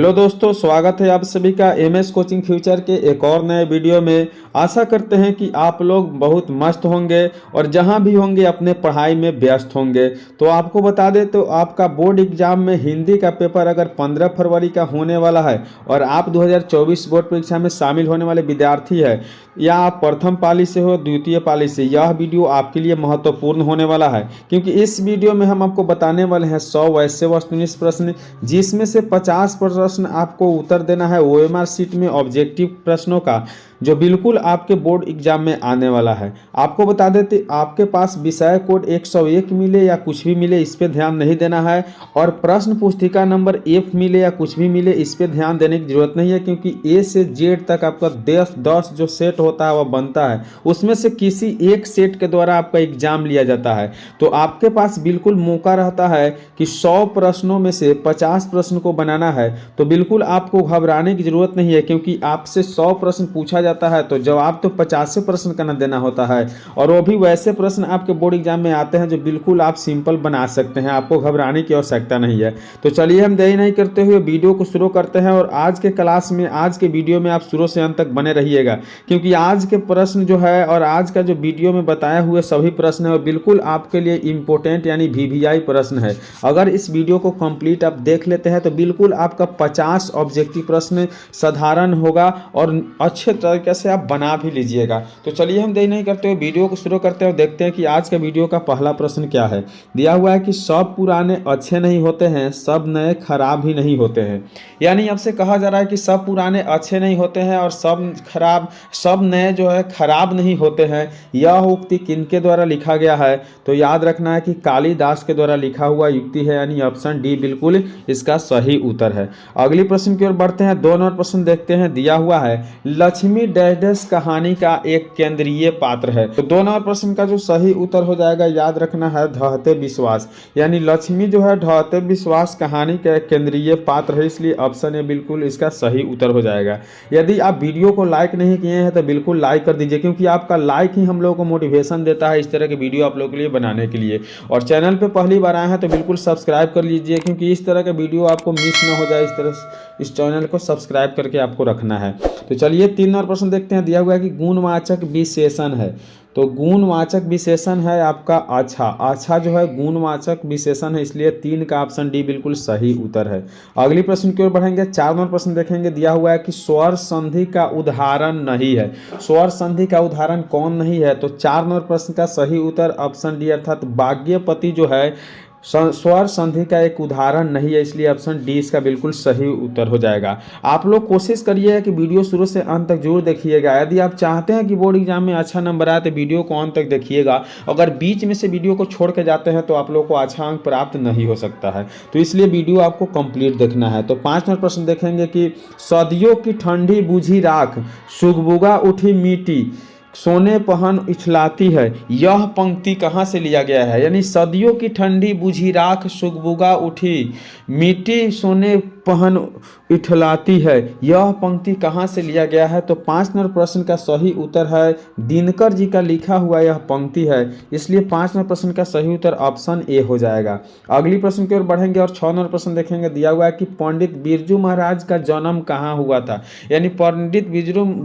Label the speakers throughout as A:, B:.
A: Hello दोस्तों, स्वागत है आप सभी का एमएस कोचिंग फ्यूचर के एक और नए वीडियो में। आशा करते हैं कि आप लोग बहुत मस्त होंगे और जहां भी होंगे अपने पढ़ाई में व्यस्त होंगे। तो आपको बता दें तो आपका बोर्ड एग्जाम में हिंदी का पेपर अगर 15 फरवरी का होने वाला है और आप 2024 बोर्ड परीक्षा में शामिल होने वाले विद्यार्थी है या आप प्रथम पाली से हो द्वितीय पाली से, यह वीडियो आपके लिए महत्वपूर्ण होने वाला है क्योंकि इस वीडियो में हम आपको बताने वाले हैं 100 वैसे वस्तुनिष्ठ प्रश्न, जिसमें से 50 प्रश्न आपको उत्तर देना है ओएमआर शीट में ऑब्जेक्टिव प्रश्नों का, जो बिल्कुल आपके बोर्ड एग्जाम में आने वाला है। आपको बता देते आपके पास विषय कोड 101 मिले या कुछ भी मिले इस पे ध्यान नहीं देना है, और प्रश्न पुस्तिका नंबर F मिले या कुछ भी मिले इस पे ध्यान देने की जरूरत नहीं है क्योंकि A से Z तक आपका 10 जो सेट होता है वह बनता है, उसमें से किसी एक सेट के द्वारा आपका एग्जाम लिया जाता है। तो आपके पास बिल्कुल मौका रहता है कि 100 प्रश्नों में से 50 प्रश्न को बनाना है। तो बिल्कुल आपको घबराने की जरूरत नहीं है क्योंकि आपसे 100 प्रश्न पूछा जाता है तो जवाब तो 50 प्रश्न का न देना होता है, और वो भी वैसे प्रश्न आपके बोर्ड एग्जाम में आते हैं जो बिल्कुल आप सिंपल बना सकते हैं। आपको घबराने की आवश्यकता नहीं है। तो चलिए हम देरी नहीं करते हुए वीडियो को शुरू करते हैं, और आज के क्लास में आज के वीडियो में आप शुरू से अंत तक बने रहिएगा क्योंकि आज के प्रश्न जो है और आज का जो वीडियो में बताए हुए सभी प्रश्न है वो बिल्कुल आपके लिए इंपॉर्टेंट यानी VVI प्रश्न है। अगर इस वीडियो को कंप्लीट आप देख लेते हैं तो बिल्कुल आपका 50 ऑब्जेक्टिव प्रश्न साधारण होगा और अच्छे तरीके से आप बना भी लीजिएगा। तो चलिए हम देरी नहीं करते हुए वीडियो को शुरू करते हैं और देखते हैं कि आज का वीडियो का पहला प्रश्न क्या है। दिया हुआ है कि सब पुराने अच्छे नहीं होते हैं, सब नए खराब भी नहीं होते हैं। यानी आपसे कहा जा रहा है कि सब पुराने अच्छे नहीं होते हैं और सब नए जो है खराब नहीं होते हैं। यह उक्ति किनके द्वारा लिखा गया है? तो याद रखना है कि कालिदास के द्वारा लिखा हुआ युक्ति है, यानी ऑप्शन डी बिल्कुल इसका सही उत्तर है। अगली प्रश्न की ओर बढ़ते हैं। 2 नंबर प्रश्न देखते हैं। दिया हुआ है लक्ष्मी डैश डैश कहानी का एक केंद्रीय पात्र है। तो 2 नंबर प्रश्न का जो सही उत्तर हो जाएगा, याद रखना है, ढहते विश्वास। यानी लक्ष्मी जो है ढहते विश्वास कहानी का एक केंद्रीय पात्र है, इसलिए ऑप्शन ए बिल्कुल इसका सही उत्तर हो जाएगा। यदि आप वीडियो को लाइक नहीं किए हैं तो बिल्कुल लाइक कर दीजिए क्योंकि आपका लाइक ही हम लोगों को मोटिवेशन देता है इस तरह के वीडियो आप लोगों के लिए बनाने के लिए। और चैनल पे पहली बार आए हैं तो बिल्कुल सब्सक्राइब कर लीजिए क्योंकि इस तरह का वीडियो आपको मिस ना हो जाए, इस तरह इस चैनल को सब्सक्राइब करके आपको रखना है। तो चलिए 3 और प्रश्न देखते हैं। दिया हुआ है कि गुणवाचक विशेषण है। तो गुणवाचक विशेषण है आपका अच्छा। अच्छा जो है गुणवाचक विशेषण है, इसलिए 3 का ऑप्शन डी बिल्कुल सही उत्तर है। अगली प्रश्न की ओर बढ़ेंगे। 4 नंबर प्रश्न देखेंगे। दिया हुआ है कि स्वर संधि का उदाहरण नहीं है। स्वर संधि का उदाहरण कौन नहीं है? तो 4 नंबर प्रश्न का सही उत्तर ऑप्शन डी अर्थात बाग्यपति जो है स्वर संधि का एक उदाहरण नहीं है, इसलिए ऑप्शन डी इसका बिल्कुल सही उत्तर हो जाएगा। आप लोग कोशिश करिए कि वीडियो शुरू से अंत तक जरूर देखिएगा। यदि आप चाहते हैं कि बोर्ड एग्जाम में अच्छा नंबर आए तो वीडियो को अंत तक देखिएगा। अगर बीच में से वीडियो को छोड़ के जाते हैं तो आप लोग को अच्छा अंक प्राप्त नहीं हो सकता है, तो इसलिए वीडियो आपको कंप्लीट देखना है। तो 5 नंबर प्रश्न देखेंगे कि सदियों की ठंडी बुझी राख सुगबुगा उठी मिट्टी सोने पहन इछलाती है, यह पंक्ति कहाँ से लिया गया है? यानी सदियों की ठंडी बुझी राख सुगबुगा उठी मिट्टी सोने पहन इठलाती है, यह पंक्ति कहाँ से लिया गया है? तो 5 नंबर प्रश्न का सही उत्तर है दिनकर जी का लिखा हुआ यह पंक्ति है, इसलिए 5 नंबर प्रश्न का सही उत्तर ऑप्शन ए हो जाएगा। अगली प्रश्न की ओर बढ़ेंगे और 6 नंबर प्रश्न देखेंगे। दिया हुआ है कि पंडित बिरजू महाराज का जन्म कहाँ हुआ था? यानी पंडित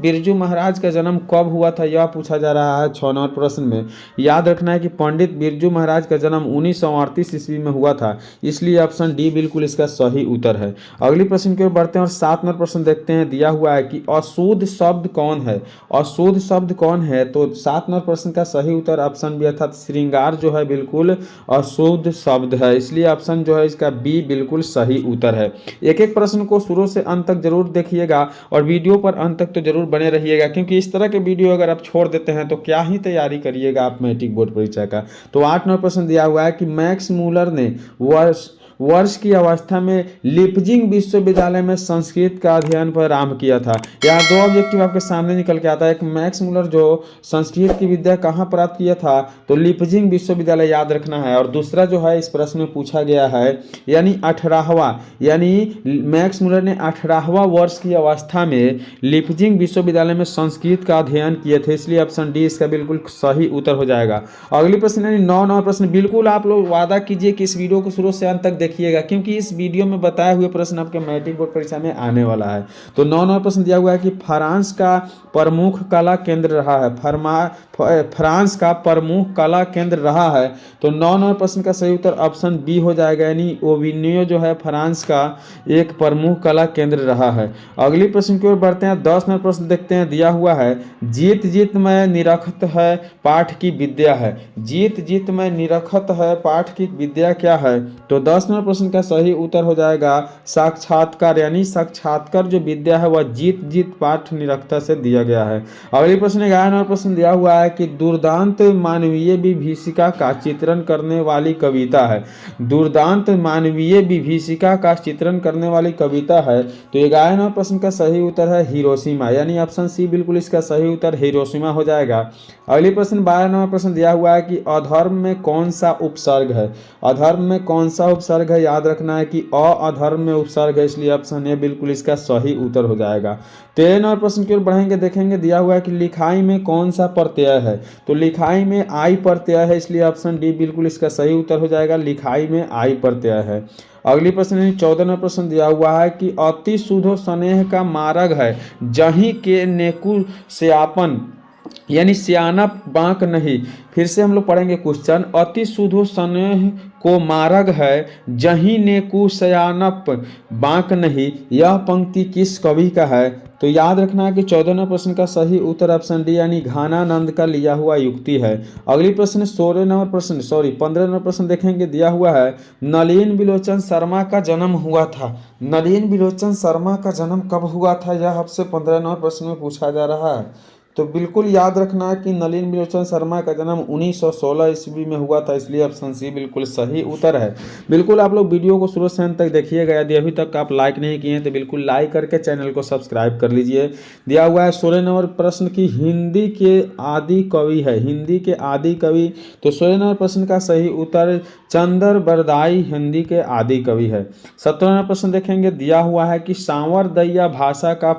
A: बिरजू महाराज का जन्म कब हुआ था, यह पूछा जा रहा है 6 नंबर प्रश्न में। याद रखना है कि पंडित बिरजू महाराज का जन्म 1938 ईस्वी में हुआ था, इसलिए ऑप्शन डी बिल्कुल इसका सही उत्तर है। अगली प्रश्न की ओर बढ़ते हैं और 7 नंबर प्रश्न देखते हैं। दिया हुआ है कि अशुद्ध शब्द कौन है? अशुद्ध शब्द कौन है? तो 7 नंबर प्रश्न का सही उत्तर ऑप्शन बी अर्थात श्रृंगार जो है बिल्कुल अशुद्ध शब्द है, इसलिए ऑप्शन जो है इसका बी बिल्कुल सही उत्तर है। एक एक प्रश्न को शुरू से अंत तक जरूर देखिएगा और वीडियो पर अंत तक तो जरूर बने रहिएगा क्योंकि इस तरह के वीडियो अगर आप छोड़ देते हैं तो क्या ही तैयारी करिएगा आप मैट्रिक बोर्ड परीक्षा का। तो 8 नंबर प्रश्न दिया हुआ है कि मैक्स मूलर ने वर्ष की अवस्था में लिपजिंग विश्वविद्यालय में संस्कृत का अध्ययन पर आरंभ किया था। यहाँ 2 ऑब्जेक्टिव आपके सामने निकल के आता है। एक मैक्स मूलर जो संस्कृत की विद्या कहाँ प्राप्त किया था? तो लिपजिंग विश्वविद्यालय याद रखना है। और दूसरा जो है इस प्रश्न में पूछा गया है यानी 18वां, यानी मैक्स मूलर ने 18वां वर्ष की अवस्था में लिपजिंग विश्वविद्यालय में संस्कृत का अध्ययन किए थे, इसलिए ऑप्शन डी इसका बिल्कुल सही उत्तर हो जाएगा। अगली प्रश्न यानी 9 प्रश्न बिल्कुल आप लोग वादा कीजिए कि इस वीडियो को शुरू से अंत तक देखिएगा, क्योंकि इस वीडियो में बताए हुए प्रश्न आपके मैट्रिक बोर्ड परीक्षा में आने वाला है। तो 9 नंबर प्रश्न दिया हुआ है कि फ्रांस का प्रमुख कला केंद्र रहा है। फ्रांस का प्रमुख कला केंद्र रहा है। तो 9 नंबर प्रश्न का सही उत्तर ऑप्शन बी हो जाएगा, यानी ओविनियो जो है फ्रांस का एक प्रमुख कला केंद्र रहा है। अगली प्रश्न की ओर बढ़ते हैं। 10 नंबर प्रश्न देखते हैं, दिया हुआ है जीत जीत में निरखत है पाठ की विद्या है। जीत जीत में निरखत है पाठ की विद्या क्या है? तो 10 नंबर प्रश्न का सही उत्तर हो जाएगा साक्षात्कार, यानी साक्षात्कार जो विद्या है वह जीत जीत पाठ निरखता से दिया गया है। अगली प्रश्न 11 नंबर प्रश्न दिया हुआ है कि दुर्दांत मानवीय विभीषिका का चित्रण करने वाली कविता है। दुर्दांत मानवीय विभीषिका का चित्रण करने वाली कविता है। तो 11 नंबर प्रश्न का सही उत्तर है हिरोशिमा, यानी ऑप्शन सी बिल्कुल इसका सही उत्तर हिरोशिमा हो जाएगा। अगली प्रश्न 12 नंबर प्रश्न दिया हुआ है कि अधर्म में कौन सा उपसर्ग है। अधर्म में कौन सा उपसर्ग है? याद रखना है कि अधर्म में उपसर्ग है, इसलिए ऑप्शन ए बिल्कुल इसका सही उत्तर हो जाएगा। 13 नंबर प्रश्न की ओर बढ़ेंगे, देखेंगे दिया हुआ है कि लिखाई में कौन सा प्रत्यय है। तो लिखाई में आई प्रत्यय है, इसलिए ऑप्शन डी बिल्कुल इसका सही उत्तर हो जाएगा। लिखाई में आई प्रत्यय है। अगली प्रश्न 14 नंबर प्रश्न दिया हुआ है कि अति सुधो स्नेह का मार्ग है जहीं के नेकु स्यापन, यानी सियाना बांक नहीं। फिर से हम लोग पढ़ेंगे क्वेश्चन, अति सुधो स्नेह को मार्ग है जहीं नेकु सयानप बांक नहीं, यह पंक्ति किस कवि का है? तो याद रखना है कि 14 नंबर प्रश्न का सही उत्तर ऑप्शन डी, यानी घानानंद का लिया हुआ युक्ति है। अगली प्रश्न 15 नंबर प्रश्न देखेंगे, दिया हुआ है नलिन बिलोचन शर्मा का जन्म हुआ था। नलिन बिलोचन शर्मा का जन्म कब हुआ था, यह आपसे 15 नंबर प्रश्न में पूछा जा रहा है। तो बिल्कुल याद रखना है कि नलिन बिलोचन शर्मा का जन्म 1916 ईस्वी में हुआ था, इसलिए ऑप्शन सी बिल्कुल सही उत्तर है। बिल्कुल आप लोग वीडियो को शुरू से अंत तक देखिएगा। यदि अभी तक आप लाइक नहीं किए हैं तो बिल्कुल लाइक करके चैनल को सब्सक्राइब कर लीजिए। दिया हुआ है 16 नंबर प्रश्न की हिंदी के आदि कवि है। हिंदी के आदि कवि, तो 16 नंबर प्रश्न का सही उत्तर चंदर बरदाई हिंदी के आदि कवि है। 17 नंबर प्रश्न देखेंगे, दिया हुआ है कि सांवरदैया भाषा का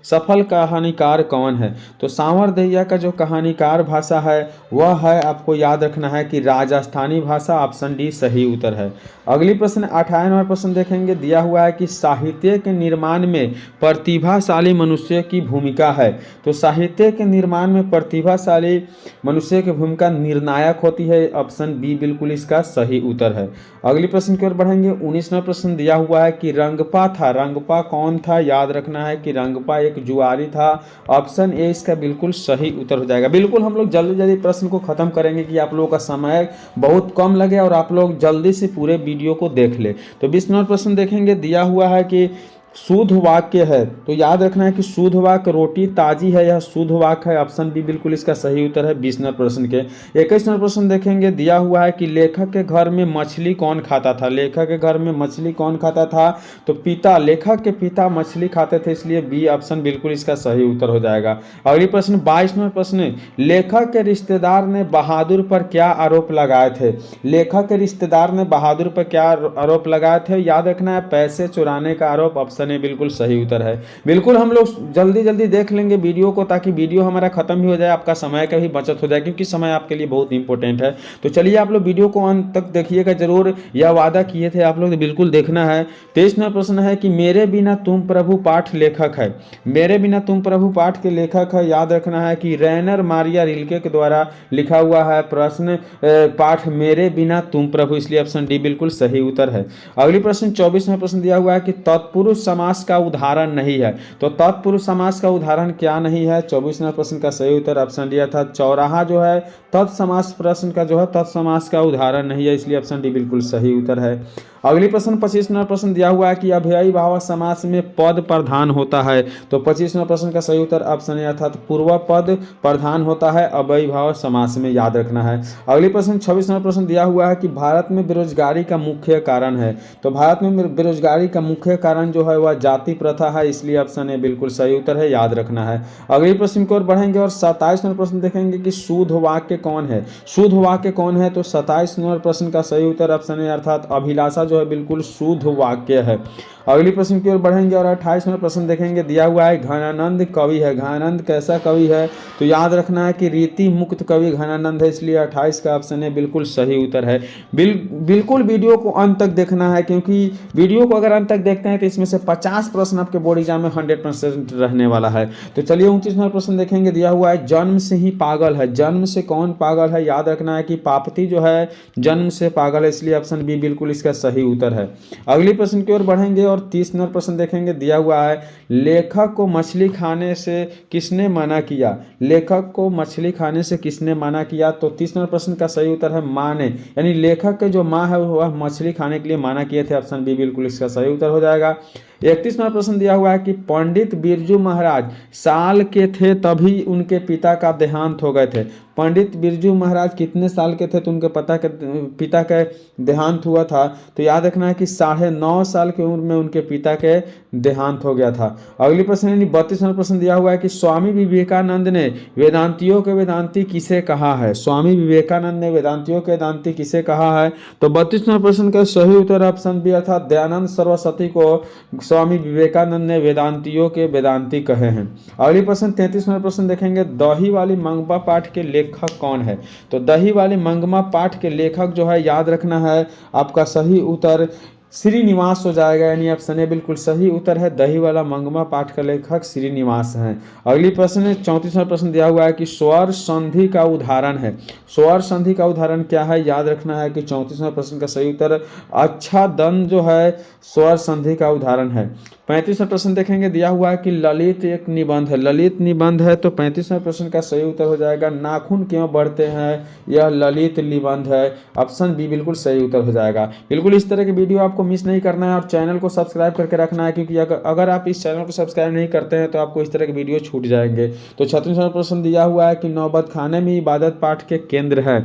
A: सफल कहानीकार कौन है। तो सांवरदैया का जो कहानीकार भाषा है वह है, आपको याद रखना है कि राजस्थानी भाषा, ऑप्शन डी सही उत्तर है। अगली प्रश्न 18 नंबर प्रश्न देखेंगे, दिया हुआ है कि साहित्य के निर्माण में प्रतिभाशाली मनुष्य की भूमिका है। तो साहित्य के निर्माण में प्रतिभाशाली मनुष्य की भूमिका निर्णायक होती है, ऑप्शन बी बिल्कुल इसका सही उत्तर है। अगली प्रश्न की ओर बढ़ेंगे। 19 नंबर प्रश्न दिया हुआ है कि रंगपा था। रंगपा कौन था? याद रखना है कि रंगपा एक जुआरी था, ऑप्शन ए इसका बिल्कुल सही उत्तर हो जाएगा। बिल्कुल हम लोग जल्दी जल्दी प्रश्न को खत्म करेंगे कि आप लोगों का समय बहुत कम लगे और आप लोग जल्दी से पूरे वीडियो को देख ले। तो 20 नंबर प्रश्न देखेंगे, दिया हुआ है कि शुद्ध वाक्य है। तो याद रखना है कि शुद्ध वाक्य रोटी ताजी है, यह शुद्ध वाक्य है, ऑप्शन बी बिल्कुल इसका सही उत्तर है 20 नंबर प्रश्न के। 21 नंबर प्रश्न देखेंगे, दिया हुआ है कि लेखक के घर में मछली कौन खाता था। लेखक के घर में मछली कौन खाता था? तो पिता, लेखक के पिता मछली खाते थे, इसलिए बी ऑप्शन बिल्कुल इसका सही उत्तर हो जाएगा। अगली प्रश्न 22 नंबर प्रश्न, लेखक के रिश्तेदार ने बहादुर पर क्या आरोप लगाए थे। लेखक के रिश्तेदार ने बहादुर पर क्या आरोप लगाए थे? याद रखना है पैसे चुराने का आरोप, ऑप्शन ए बिल्कुल सही उत्तर है। बिल्कुल हम लोग जल्दी जल्दी देख लेंगे वीडियो को, ताकि वीडियो हमारा खत्म भी हो जाए, आपका समय का भी बचत हो जाए, क्योंकि समय आपके लिए बहुत इंपॉर्टेंट है। तो चलिए आप लोग वीडियो को अंत तक देखिएगा जरूर, यह वादा किए थे आप लोग तो बिल्कुल देखना है। 23 नंबर प्रश्न है कि मेरे बिना तुम प्रभु पाठ लेखक है। मेरे बिना तुम प्रभु पाठ के लेखक है, याद रखना है कि रैनर मारिया रिल्के के द्वारा लिखा हुआ है प्रश्न पाठ मेरे बिना तुम प्रभु, इसलिए ऑप्शन डी बिल्कुल सही उत्तर है। अगली प्रश्न 24 में प्रश्न दिया हुआ है कि तत्पुरुष समास का उदाहरण नहीं है। तो तत्पुरुष समास का उदाहरण क्या नहीं है? 24 नंबर प्रश्न का सही उत्तर ऑप्शन डी था चौराहा जो है तत्समास प्रश्न का जो है तत्समास का उदाहरण नहीं है, इसलिए ऑप्शन डी बिल्कुल सही उत्तर है। अगली प्रश्न 25 नंबर प्रश्न दिया हुआ है कि अव्ययी भाव समास में पद प्रधान होता है। तो 25 नंबर प्रश्न का सही उत्तर ऑप्शन ए अर्थात पूर्व पद प्रधान होता है अव्ययी भाव समास में, याद रखना है। अगली प्रश्न 26 नंबर प्रश्न दिया हुआ है कि भारत में बेरोजगारी का मुख्य कारण है। तो भारत में बेरोजगारी का मुख्य कारण जो है वह जाति प्रथा है, इसलिए ऑप्शन ए बिल्कुल सही उत्तर है, याद रखना है। अगले प्रश्न की ओर बढ़ेंगे और 27 नंबर प्रश्न देखेंगे कि शुद्ध वाक्य कौन है। शुद्ध वाक्य कौन है, तो 27 नंबर प्रश्न का सही उत्तर ऑप्शन ए अर्थात अभिलाषा जो है बिल्कुल शुद्ध वाक्य है। अगली प्रश्न की ओर बढ़ेंगे और 28 नंबर प्रश्न देखेंगे, दिया हुआ है घनानंद कवि है। घनानंद कैसा कवि है, तो याद रखना है कि रीति मुक्त कवि घनानंद है, इसलिए 28 का ऑप्शन है बिल्कुल सही उत्तर है। बिल्कुल वीडियो को अंत तक देखना है, क्योंकि वीडियो को अगर अंत तक देखते हैं तो इसमें से 50 प्रश्न आपके बोर्ड एग्जाम में 100% रहने वाला है। तो चलिए 29 नंबर प्रश्न देखेंगे, दिया हुआ है जन्म से ही पागल है। जन्म से कौन पागल है, याद रखना है कि पापती जो है जन्म से पागल है, इसलिए ऑप्शन बी बिल्कुल इसका सही उत्तर है। अगली प्रश्न की ओर बढ़ेंगे और 30 नंबर प्रश्न देखेंगे, दिया हुआ है लेखक को मछली खाने से किसने मना किया। लेखक को मछली खाने से किसने मना किया, तो 30 नंबर प्रश्न का सही उत्तर है माँ ने, यानी लेखक के जो माँ है वह मछली खाने के लिए मना किए थे, ऑप्शन बी बिल्कुल इसका सही उत्तर हो जाएगा। 31 नंबर प्रश्न दिया हुआ है कि पंडित बिरजू महाराज साल के थे तभी उनके पिता का देहांत हो गए थे। पंडित बिरजू महाराज कितने साल के थे तो उनके पिता का देहांत हुआ था, तो याद रखना है कि 9.5 साल की उम्र में उनके पिता के देहांत हो गया था। अगली प्रश्न यानी 32 नंबर प्रश्न दिया हुआ है कि स्वामी विवेकानंद ने वेदांतियों के वेदांती किसे कहा है। स्वामी विवेकानंद ने वेदांतियों के वेदांती किसे कहा है, तो 32 नंबर प्रश्न का सही उत्तर ऑप्शन बी अर्थात दयानंद सरस्वती को स्वामी विवेकानंद ने वेदांतियों के वेदांती कहे हैं। अगली प्रश्न 33 नंबर प्रश्न देखेंगे, दही वाली मंगमा पाठ के लेखक कौन है। तो दही वाली मंगमा पाठ के लेखक जो है याद रखना है आपका सही उत्तर श्रीनिवास हो जाएगा, यानी ऑप्शन ए बिल्कुल सही उत्तर है। दही वाला मंगमा पाठ का लेखक श्रीनिवास हैं। अगली प्रश्न 34वां प्रश्न दिया हुआ है कि स्वर संधि का उदाहरण है। स्वर संधि का उदाहरण क्या है, याद रखना है कि 34वां प्रश्न का सही उत्तर अच्छा दंड जो है स्वर संधि का उदाहरण है। 35वां प्रश्न देखेंगे, दिया हुआ है कि ललित एक निबंध है। ललित निबंध है, तो 35वां प्रश्न का सही उत्तर हो जाएगा नाखून क्यों बढ़ते हैं, यह ललित निबंध है, ऑप्शन बी बिल्कुल सही उत्तर हो जाएगा। बिल्कुल इस तरह के वीडियो आपको मिस नहीं करना है और चैनल को सब्सक्राइब करके रखना है, क्योंकि अगर आप इस चैनल को सब्सक्राइब नहीं करते हैं तो आपको इस तरह के वीडियो छूट जाएंगे। तो 36वां प्रश्न दिया हुआ है कि नौबत खाने में इबादत पाठ के केंद्र है।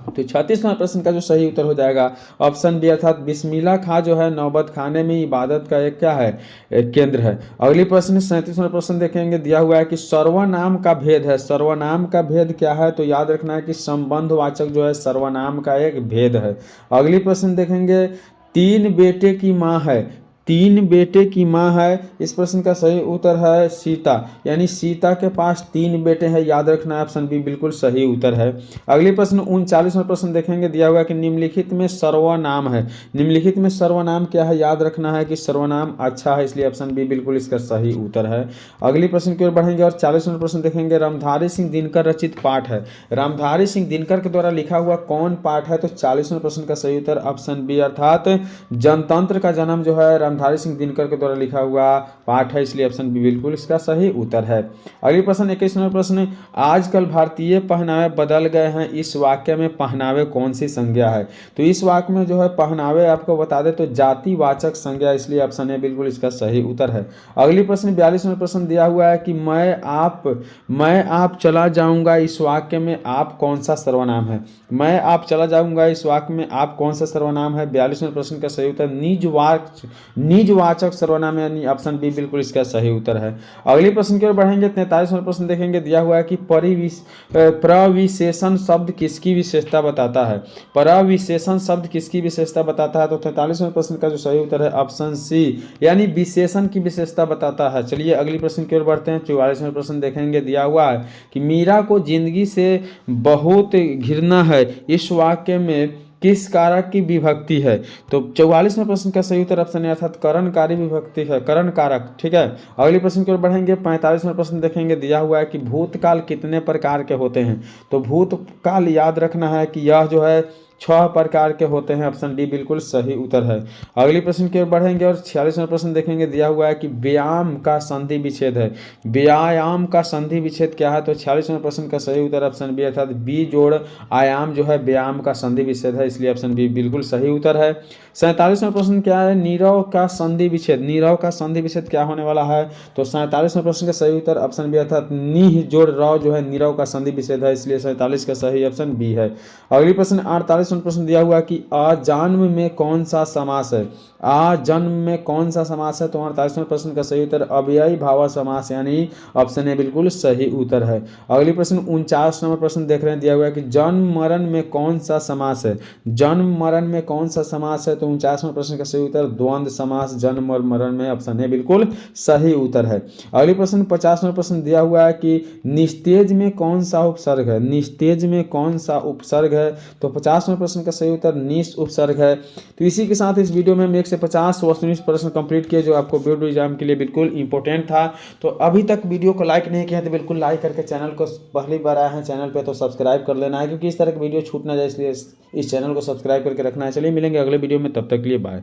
A: तो 36वां प्रश्न का जो सही उत्तर हो जाएगा ऑप्शन बी अर्थात बिस्मिल्लाह खां जो है नौबत खाने में इबादत का एक क्या है, एक केंद्र है। अगली प्रश्न 37वां प्रश्न देखेंगे, दिया हुआ है कि सर्वनाम का भेद है। सर्वनाम का भेद क्या है, तो याद रखना है कि संबंधवाचक जो है सर्वनाम का एक भेद है। अगली प्रश्न देखेंगे, 3 बेटे की माँ है। 3 बेटे की माँ है, इस प्रश्न का सही उत्तर है सीता, यानी सीता के पास 3 बेटे हैं, याद रखना है ऑप्शन बी बिल्कुल सही उत्तर है। अगले प्रश्न 39वां प्रश्न देखेंगे, दिया हुआ है कि निम्नलिखित में सर्वनाम है। निम्नलिखित में सर्वनाम क्या है, याद रखना है कि सर्वनाम अच्छा है, इसलिए ऑप्शन बी बिल्कुल इसका सही उत्तर है। अगली प्रश्न की ओर बढ़ेंगे और 40वां प्रश्न देखेंगे, रामधारी सिंह दिनकर रचित पाठ है। रामधारी सिंह दिनकर के द्वारा लिखा हुआ कौन पाठ है, तो 40वां प्रश्न का सही उत्तर ऑप्शन बी अर्थात जनतंत्र का जन्म जो है रामधारी सिंह दिनकर के द्वारा लिखा हुआ पाठ है, इसलिए ऑप्शन बी बिल्कुल इसका सही उत्तर है। अगले प्रश्न 21वां प्रश्न, आजकल भारतीय पहनावे बदल गए हैं, इस वाक्य में पहनावे कौन सी संज्ञा है। तो इस वाक्य में जो है पहनावे आपको बता दे तो जातिवाचक संज्ञा, इसलिए ऑप्शन ए बिल्कुल इसका सही उत्तर है। अगली प्रश्न 42वां प्रश्न दिया हुआ है कि मैं आप चला जाऊंगा, इस वाक्य में आप कौन सा सर्वनाम है। मैं आप चला जाऊंगा, इस वाक्य में आप कौन सा सर्वनाम है। 42वें प्रश्न का सही उत्तर निजवाचक सर्वनाम, यानी ऑप्शन बी बिल्कुल इसका सही उत्तर है। अगले प्रश्न की ओर बढ़ेंगे, 43वां प्रश्न देखेंगे, दिया हुआ है कि प्रविशेषण शब्द किसकी विशेषता बताता है। प्रविशेषण शब्द किसकी विशेषता बताता है, तो 43वें प्रश्न का जो सही उत्तर है ऑप्शन सी, यानी विशेषण की विशेषता बताता है। चलिए अगली प्रश्न की ओर बढ़ते हैं। 44वां प्रश्न देखेंगे, दिया हुआ है कि मीरा को जिंदगी से बहुत घृणा है, इस वाक्य में किस कारक की विभक्ति है। तो 44वें प्रश्न का सही उत्तर ऑप्शन है अर्थात करणकारी विभक्ति है, करण कारक, ठीक है। अगले प्रश्न की ओर बढ़ेंगे। 45वें प्रश्न देखेंगे, दिया हुआ है कि भूतकाल कितने प्रकार के होते हैं। तो भूतकाल याद रखना है कि यह जो है 6 प्रकार के होते हैं, ऑप्शन डी बिल्कुल सही उत्तर है। अगले प्रश्न की ओर बढ़ेंगे और 46वां प्रश्न देखेंगे, दिया हुआ है कि व्यायाम का संधि विच्छेद है। व्यायाम का संधि विच्छेद क्या है, तो 46वें प्रश्न का सही उत्तर ऑप्शन बी अर्थात बी जोड़ आयाम जो है व्यायाम का संधि विच्छेद है, इसलिए ऑप्शन बी बिल्कुल सही उत्तर है। 47वां प्रश्न क्या है, नीरव का संधि विच्छेद। नीरव का संधि विच्छेद क्या होने वाला है, तो 47वें प्रश्न का सही उत्तर ऑप्शन बी अर्थात निह जोड़ रव जो है नीरव का संधि विच्छेद है, इसलिए 47 का सही ऑप्शन बी है। अगली प्रश्न 48 प्रश्न दिया हुआ है कि अजन्म में कौन सा समास है। अजन्म में कौन सा समास है? तो 48वें प्रश्न का सही उत्तर अव्ययी भाव समास यानी ऑप्शन ए बिल्कुल सही उत्तर है। अगली प्रश्न 49 नंबर प्रश्न देख रहे हैं, दिया हुआ है कि जन्म मरण में कौन सा समास है। जन्म मरण में कौन सा समास है? तो 49वें प्रश्न का सही उत्तर द्वंद्व समास जन्म और मरण में ऑप्शन ए बिल्कुल सही उत्तर है। अगली प्रश्न 50वें प्रश्न दिया हुआ है कि निस्तेज में कौन सा उपसर्ग है। निस्तेज में कौन सा उपसर्ग है? तो 50वें प्रश्न का सही उत्तर निस उपसर्ग है। तो इसी के साथ इस वीडियो में हम 1 से 50 वस्तुनिष्ठ प्रश्न कंप्लीट किए जो आपको बोर्ड एग्जाम के लिए बिल्कुल इंपॉर्टेंट था। तो अभी तक वीडियो को लाइक नहीं किया है तो बिल्कुल लाइक करके चैनल को, पहली बार आए हैं चैनल पे तो सब्सक्राइब कर लेना है, क्योंकि इस तरह की वीडियो छूट ना जाए, इसलिए इस चैनल को सब्सक्राइब करके रखना है। चलिए मिलेंगे अगले वीडियो में, तब तक के लिए बाय।